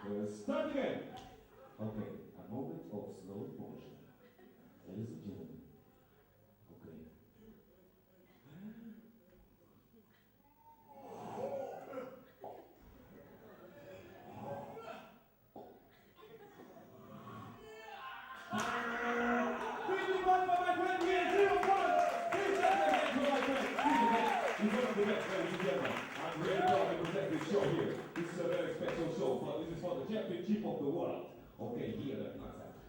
Start again. Okay, a moment of slow motion. Ladies and gentlemen. Okay. I'm really proud to present this show here. This is a very special show, but this is for the championship of the world. Okay, here,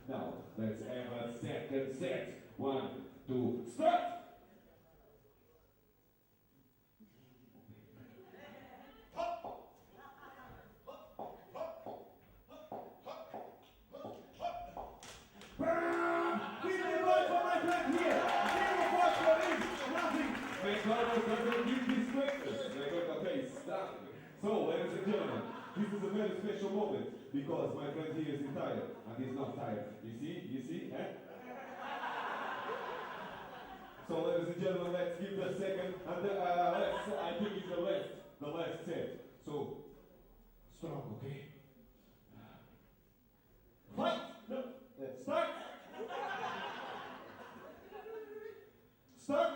now, let's have a second set. 1, 2, start! So, ladies and gentlemen, this is a very special moment because my friend here is tired and he's not tired. You see, eh? So, ladies and gentlemen, let's give the second and I think it's the last set. So, strong, okay? Fight! No, start! Start!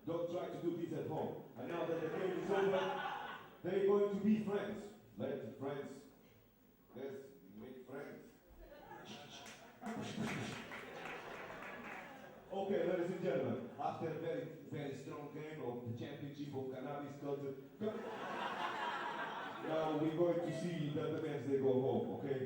Don't try to do this at home. And now that the game is over, they're going to be friends. Let's make friends. Okay, ladies and gentlemen, after a very, very strong game of the championship of cannabis culture, now we're going to see that the men they go home, okay?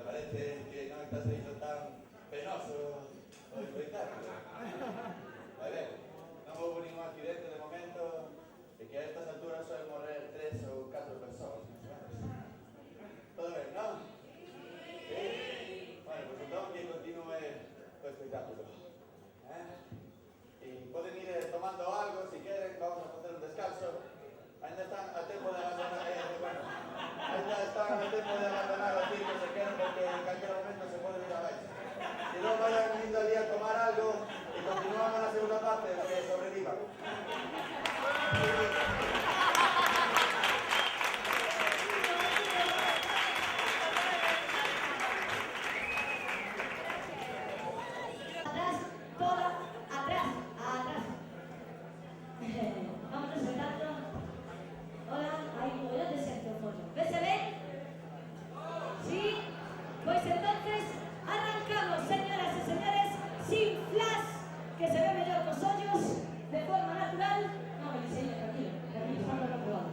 Parece que no está siendo tan penoso o espectáculo. A ver, no hubo ningún accidente de momento, y que a estas alturas suelen morir 3 o 4 personas. Todo bien, ¿no? Sí. Bueno, pues entonces que continúe el espectáculo. Y pueden ir tomando algo si quieren, vamos a hacer un descanso. Ainda están a tiempo de abandonar, ainda están a tiempo de abandonar los sitios se quedan porque en cualquier momento se pueden ir a bailar. Si no, vayan un lindo día a tomar algo y continuamos la segunda parte, que sobrevivan. Atrás, todo, atrás, atrás. Vamos respetando. Hola, hay un montón de centrofolio. ¿Se ve? ¿Sí? Pues entonces arrancamos, señoras y señores, sin flash, que se ve mellor cos ollos, de forma natural. No, me diseño, tranquilo, estamos aprobado.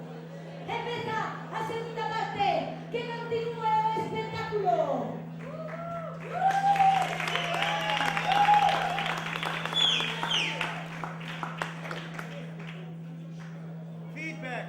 Empeza a segunda parte, que continúe o espectáculo. Feedback.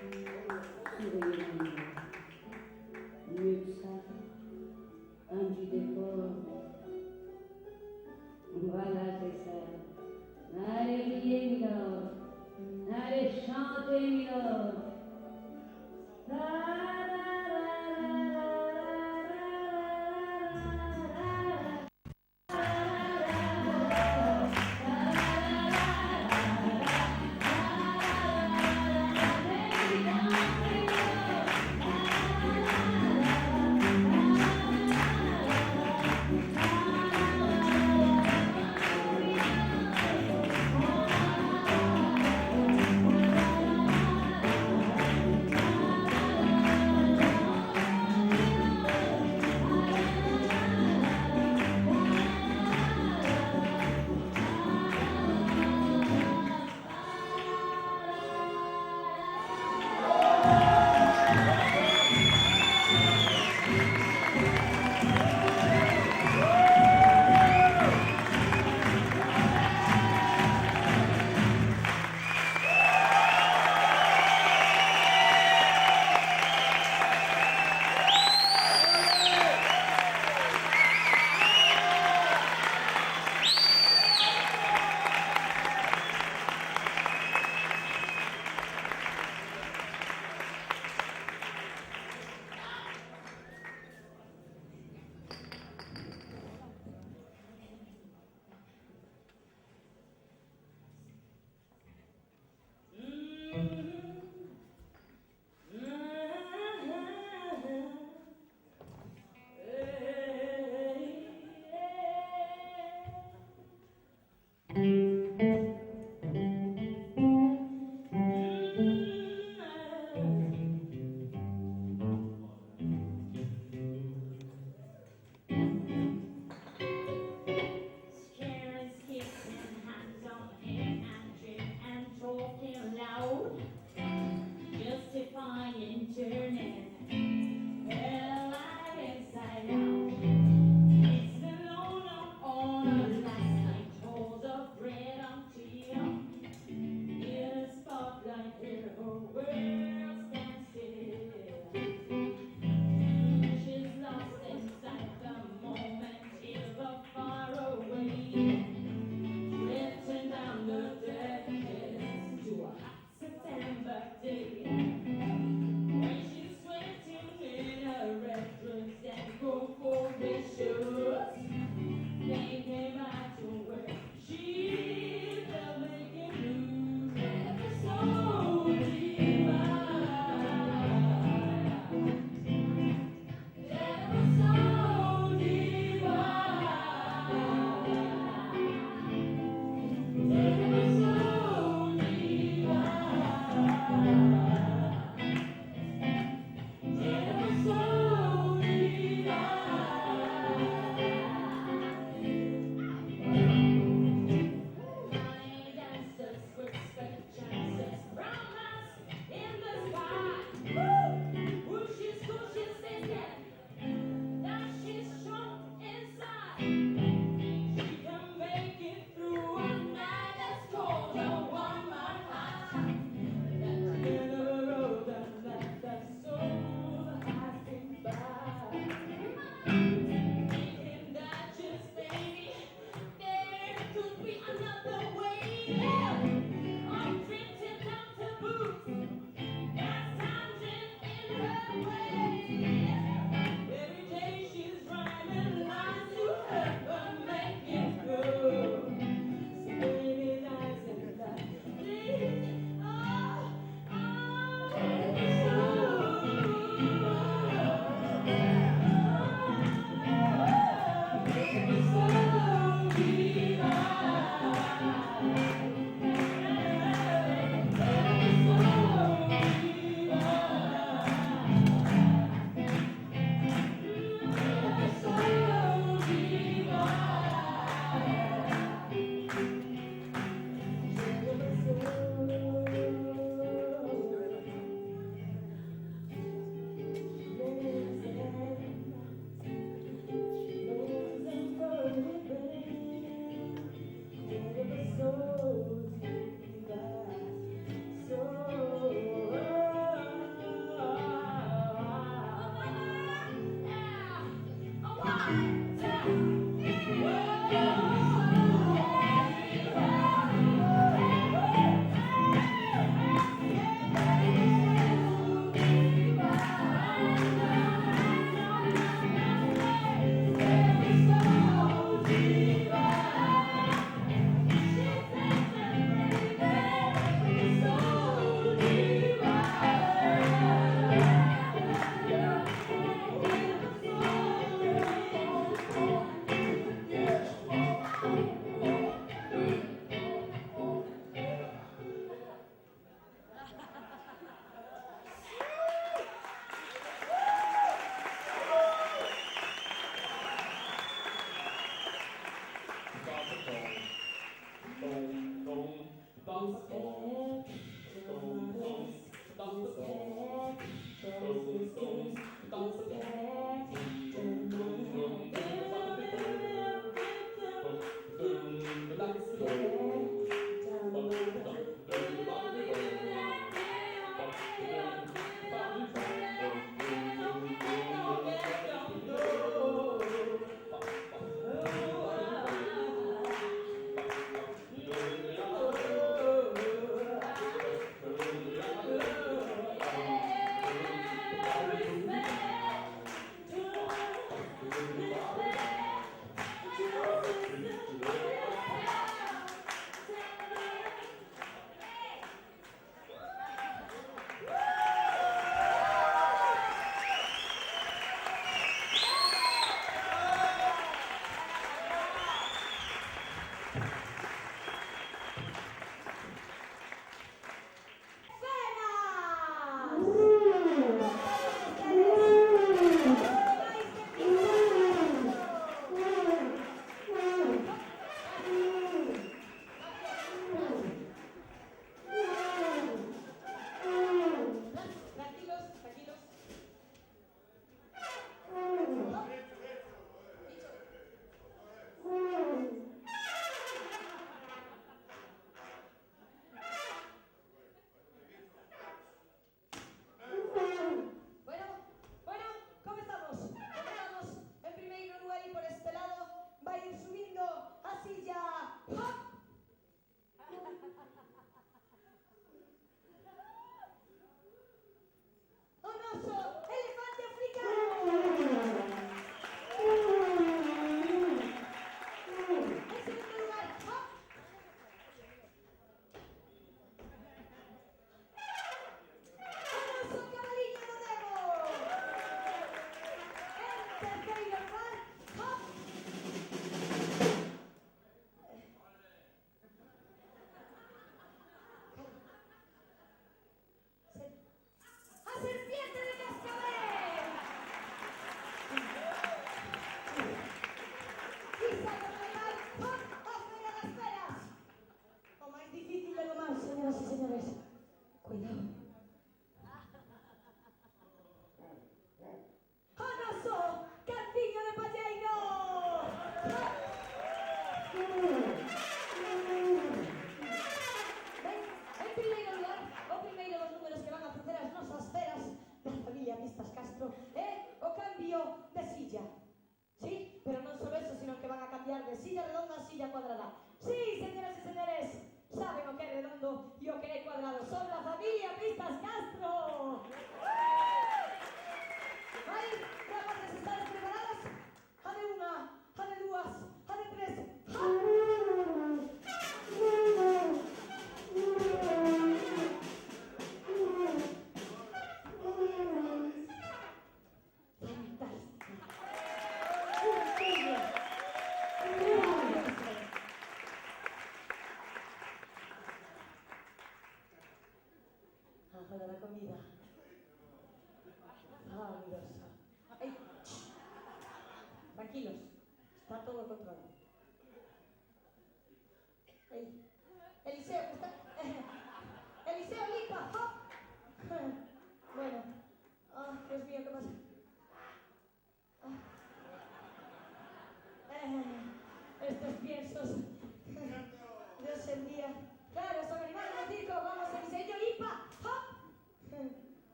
souriant, mieux que ça, un du décor. Voilà, c'est ça. Allez, riez, Milord. Allez, chantez, Milord.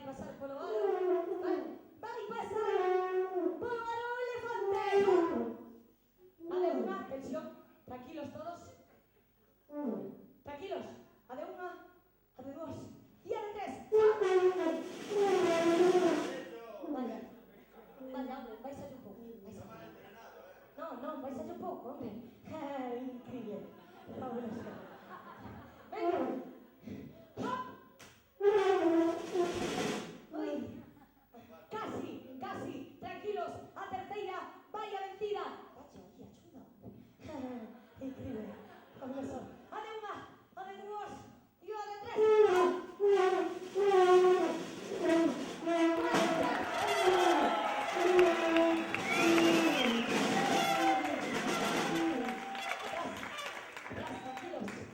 vai pasar polo aro, vai pasar polo aro o elefante. A de unha, tensión, tranquilos todos. Tranquilos, a de unha, a de dúas, e a de tres. Vaya, vaya, hombre, vais a un pouco, vais a No, vais a un pouco, hombre. Increíble, fabuloso. Venga. ¡Hop! Uy, casi, tranquilos, a terceira, vaya vencida. Cacho, aquí, achuda. Increíble, fabuloso. A de unha, a de dúas, e a de tres. Tranquilos.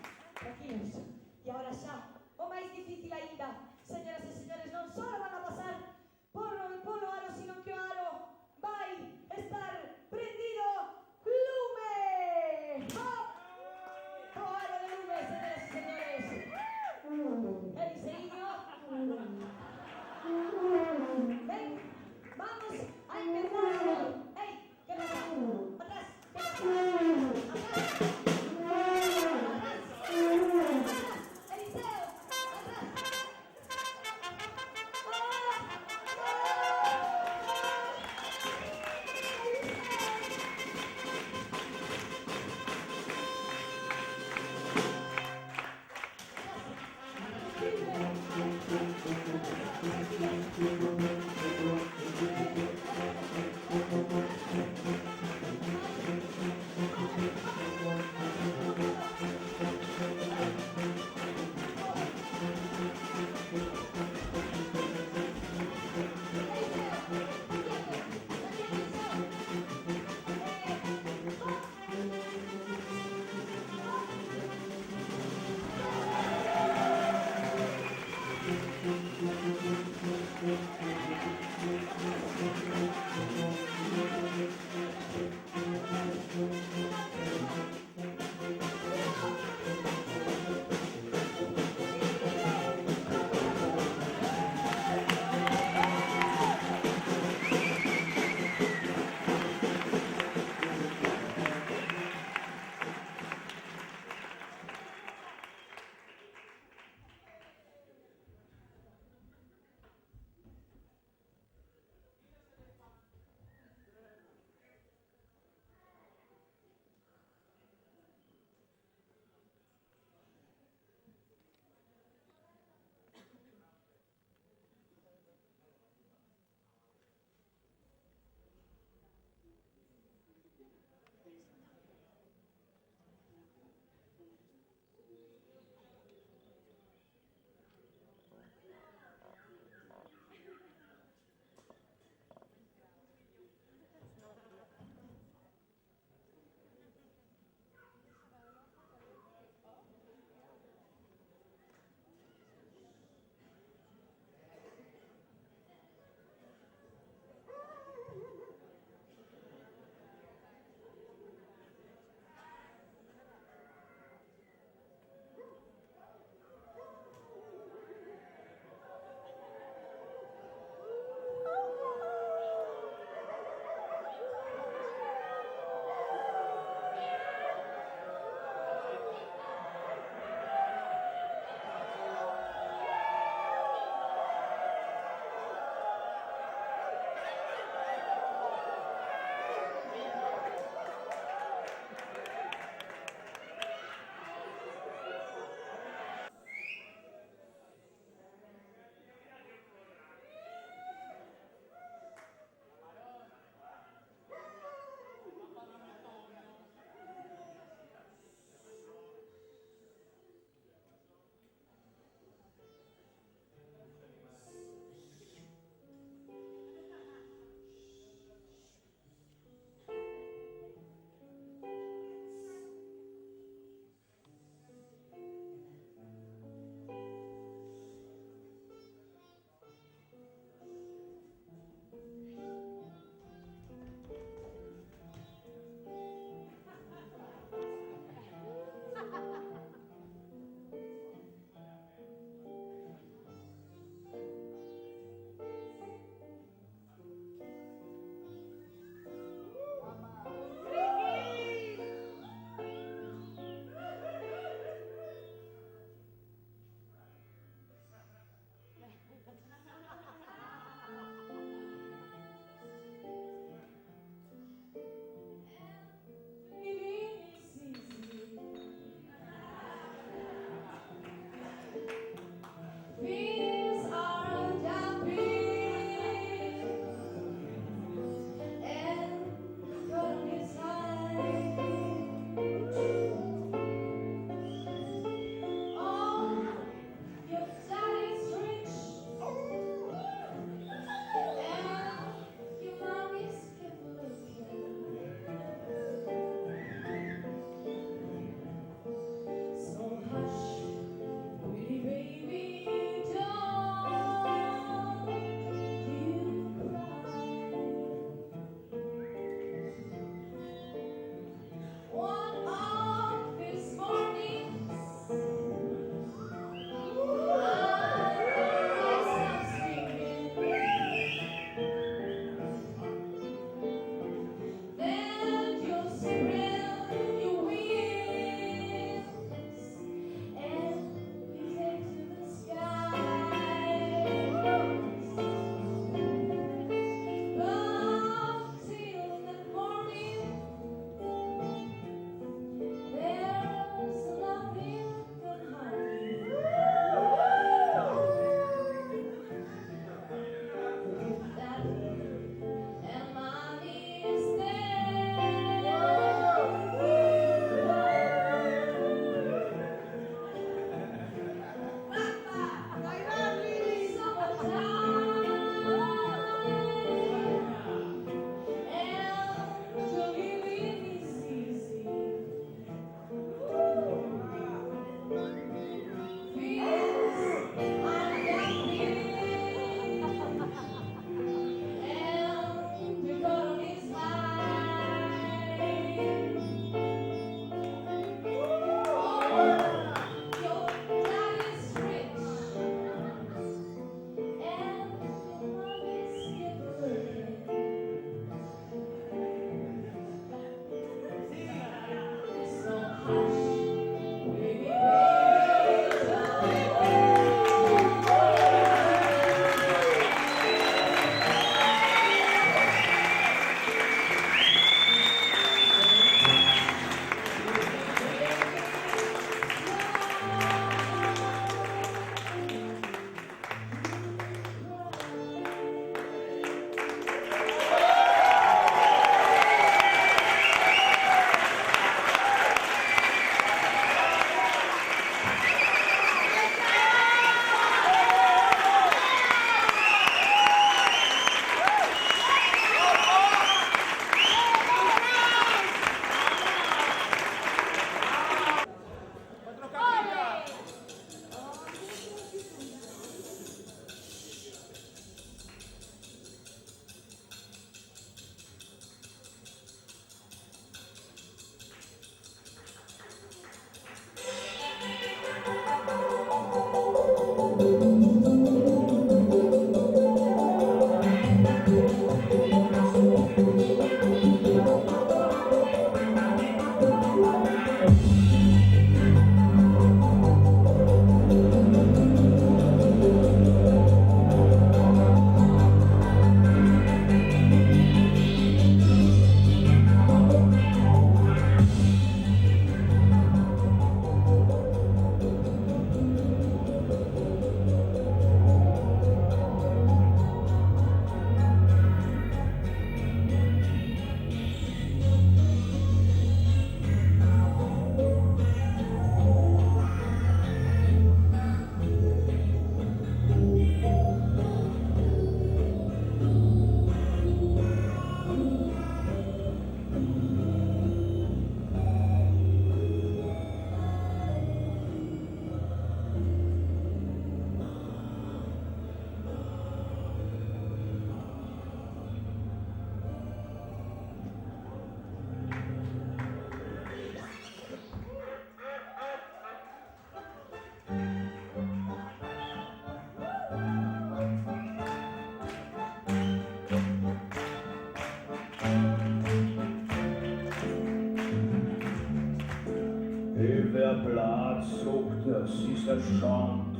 Wer Platz sagt, das ist ein Schand.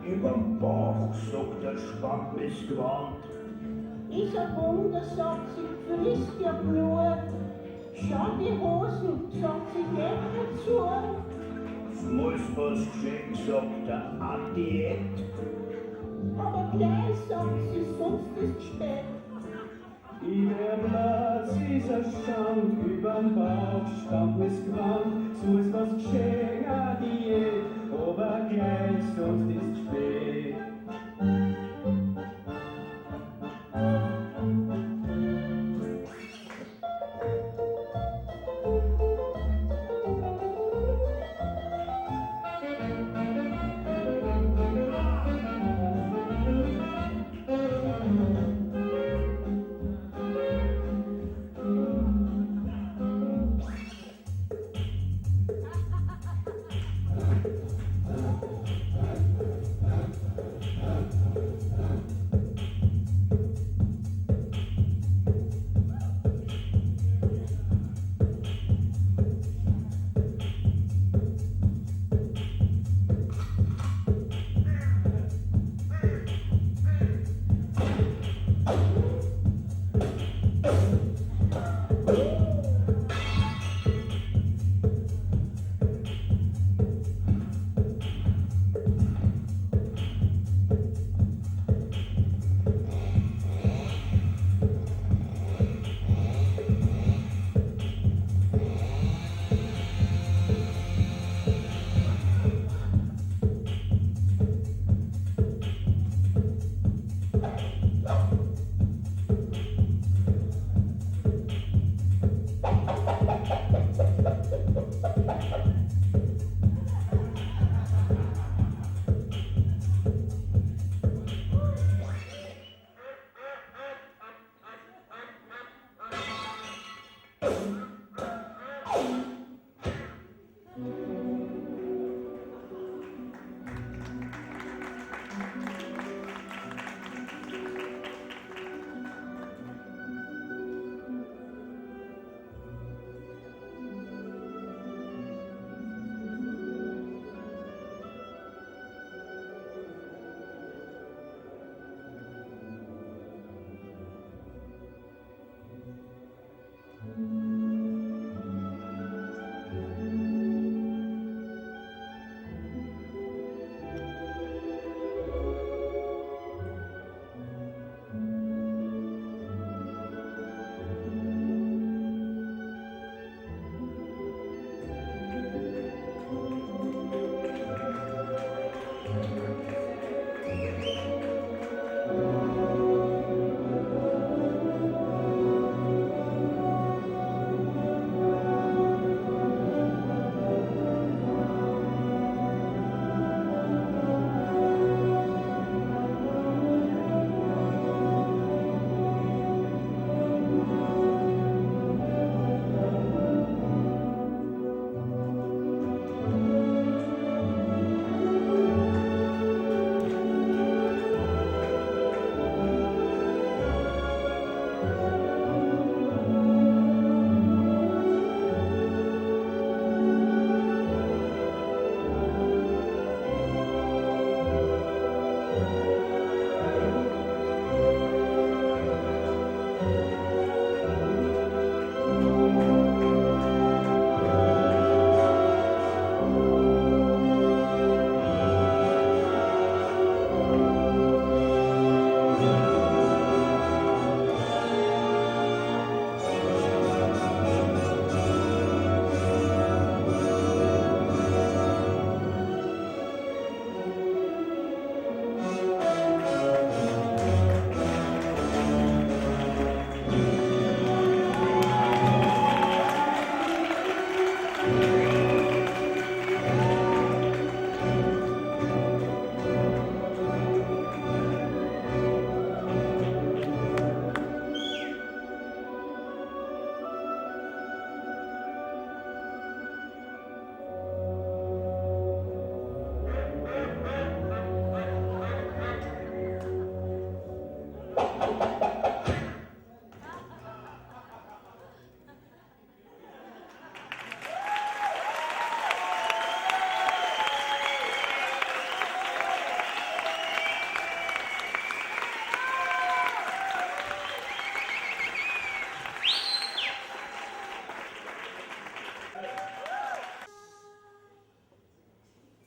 Überm Bauch sagt der Schwamm ist gewandt. Ist ein Wunder, sagt sie, frisst ihr Blut. Schau die Hosen, sagt sie, geht mir zu. Es muss was geschehen, sagt der Andiet. Aber gleich, sagt sie, sonst ist spät. Der Platz ist ein Schand, überm Bauch Stamm ist gewandt, so ist was geschehen, Diät, aber gleich, sonst ist spät.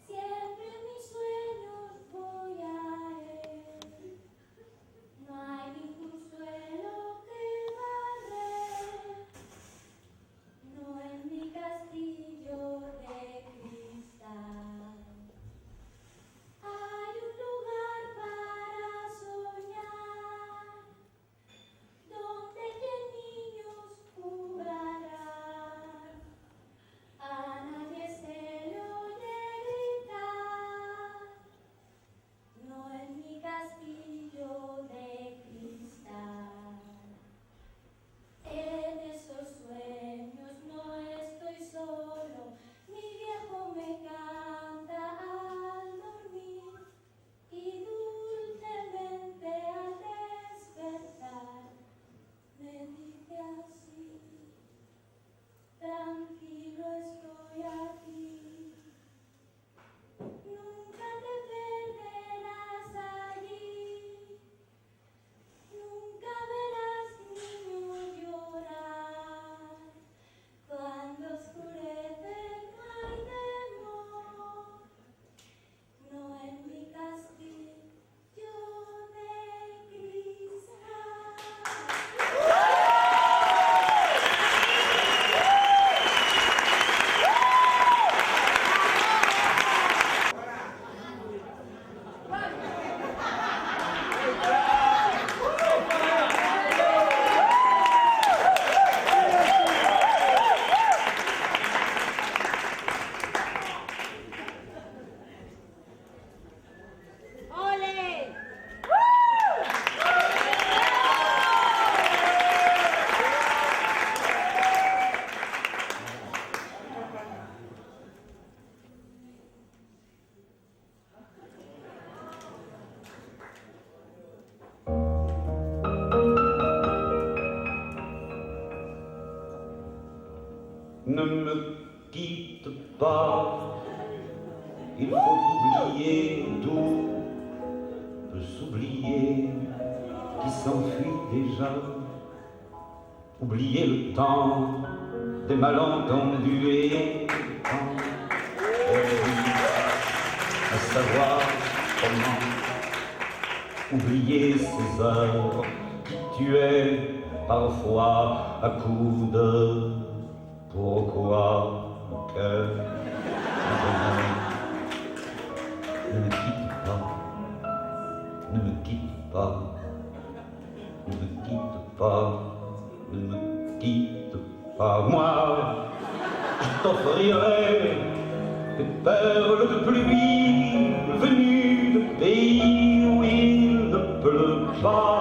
Siempre en mis sueños voy a él. No hay ningún suelo que barrer. No en mi castillo de cristal. Hay un lugar para soñar, donde 100 niños jugarán. A nadie se le oye gritar, no en mi castillo de cristal. En esos sueños no estoy solo, mi viejo me canta al dormir y dulcemente al despertar me dice así: tranquilo estoy aquí, nunca te perderás allí, nunca verás niños llorar, cuando oscurece no hay temor, no en mi castillo de cristal. ¡Ole! Ne me quitte pas, il faut oublier tout, peut s'oublier qui s'enfuit déjà, oublier le temps des malentendus et quand à savoir comment oublier ces heures qui tuaient parfois à coups de pourquoi mon cœur ne me quitte pas, ne me quitte pas, ne me quitte pas, ne me quitte pas. Moi, je t'offrirai des perles de pluie venues de pays où il ne pleut pas.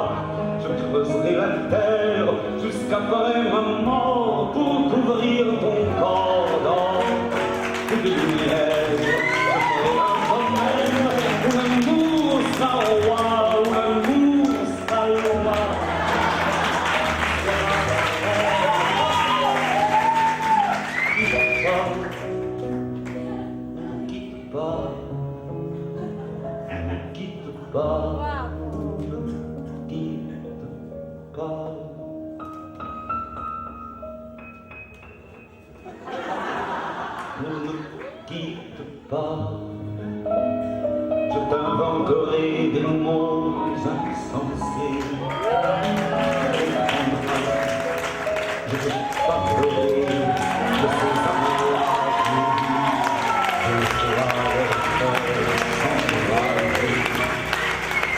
Je creuserai la terre jusqu'après ma mort pour couvrir ton corps d'or et de lumière. Je ferai un domaine où l'amour sera roi, où l'amour sera loi. Ne quitte pas, ne quitte pas, ne quitte pas. Ne me quitte pas, je t'inventerai des mots insensés. Je te parlerai de ces amours-là je serai sans courage.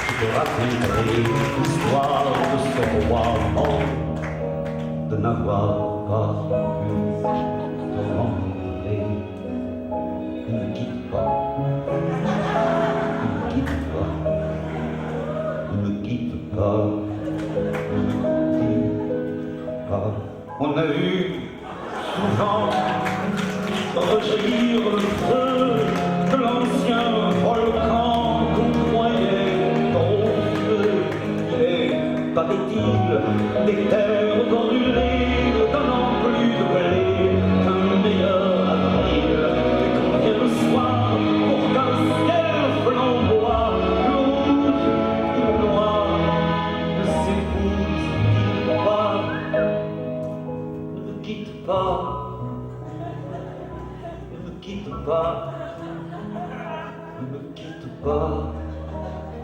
Je te raconterai l'histoire de ce roi mort, de n'avoir pas pu te rendre. a vu souvent rejaillir le feu de l'ancien volcan qu'on croyait au feu. Et, paraît-il, des terres brûlées ne donnant plus de blé qu'un meilleur avril. Et qu'on vient le soir pour qu'un ciel flamboie, le rouge et le noir ne s'épousent pas. Ne me quitte pas. Ne me quitte pas, ne me quitte pas,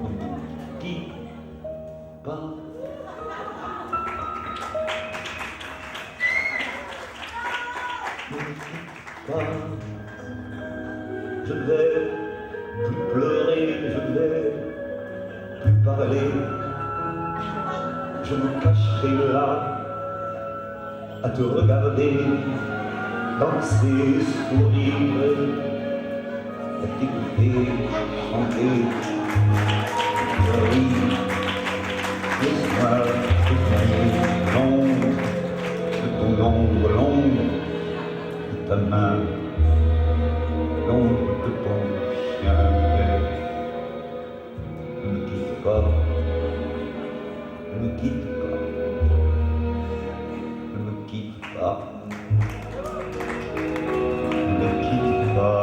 ne me quitte pas. Ne me quitte pas, je ne vais plus pleurer, je ne vais plus parler, je me cacherai là à te regarder. Danser, sourire, t'écouter, chanter, rire, laisse-moi te l'ombre de ton ombre, l'ombre de ta main, l'ombre de ton chien. Ne me quitte pas, ne me quitte pas, ne me quitte pas. Ne quitte pas.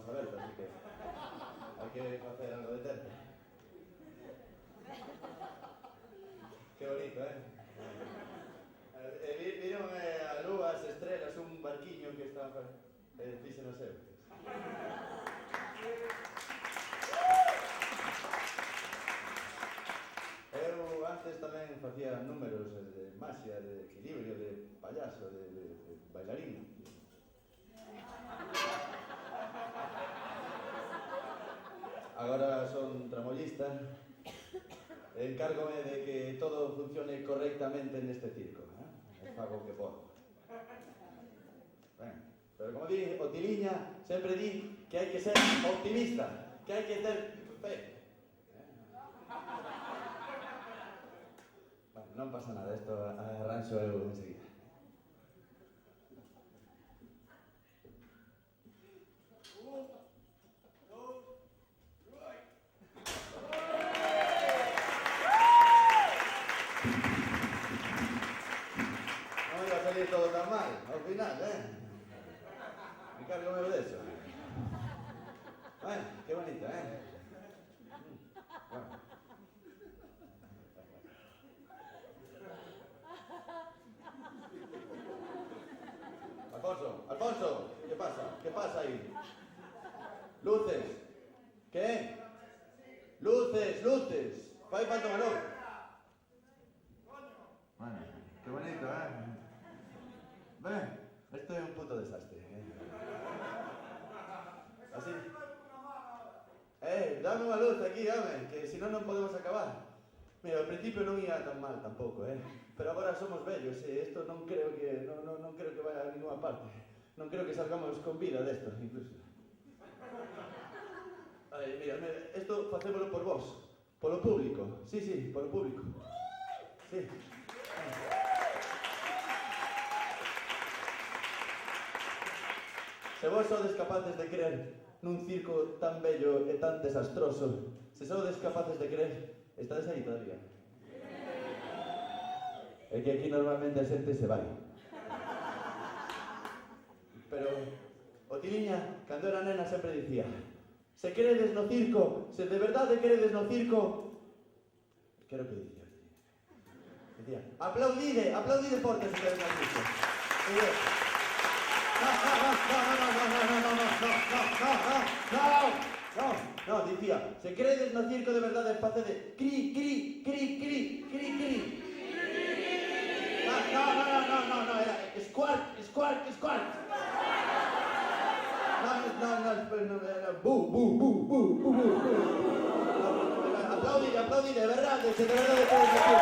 máis aberto, así que hai que facer algo de tempo. Que bonito, viron a lúa, as estrelas, un barquiño que está... Dice no sei. Eu antes tamén facía números de magia, de equilibrio, de payaso, de bailarín. Agora son tramoyista. Encárgome de que todo funcione correctamente neste circo. Fago o que podo. Ben, pero como di, o Tiliña sempre di que hai que ser optimista, que hai que ter fe. Bueno, non pasa nada, isto arranxo eu enseguida. Non iba a salir todo tan mal, ao final, Encárgome de eso. Bueno, qué bonito, Bueno. Alfonso, ¿qué pasa? ¿Qué pasa ahí? Luces. ¿Qué? Luces. Fai falta unha luz. Bueno, qué bonito, esto es un puto desastre, Así. Dame unha luz aquí, que si non podemos acabar. Mira, al principio non ia tan mal tampouco, pero agora somos vellos e isto non creo que vaya a ninguna parte. Non creo que salgamos con vida desto, incluso. Mira, isto facémolo por vos, polo público. Sí, polo público. Sí. Se vos sodes capaces de creer nun circo tan bello e tan desastroso, se sodes capaces de creer, estades aí todavía. É que aquí normalmente a xente se vai. Pero o Tiliña, cando era nena, sempre dicía: se credes no circo, se de verdade credes no circo... Quero que dicía. Dicía, aplaudide forte se credes no circo. No, dicía, se credes no circo de verdade, facede cri, cri, cri, cri, cri, cri. No, era squark. No, era bu. Aplaudide, de verdade, se de verdade credes no circo.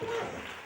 atrás.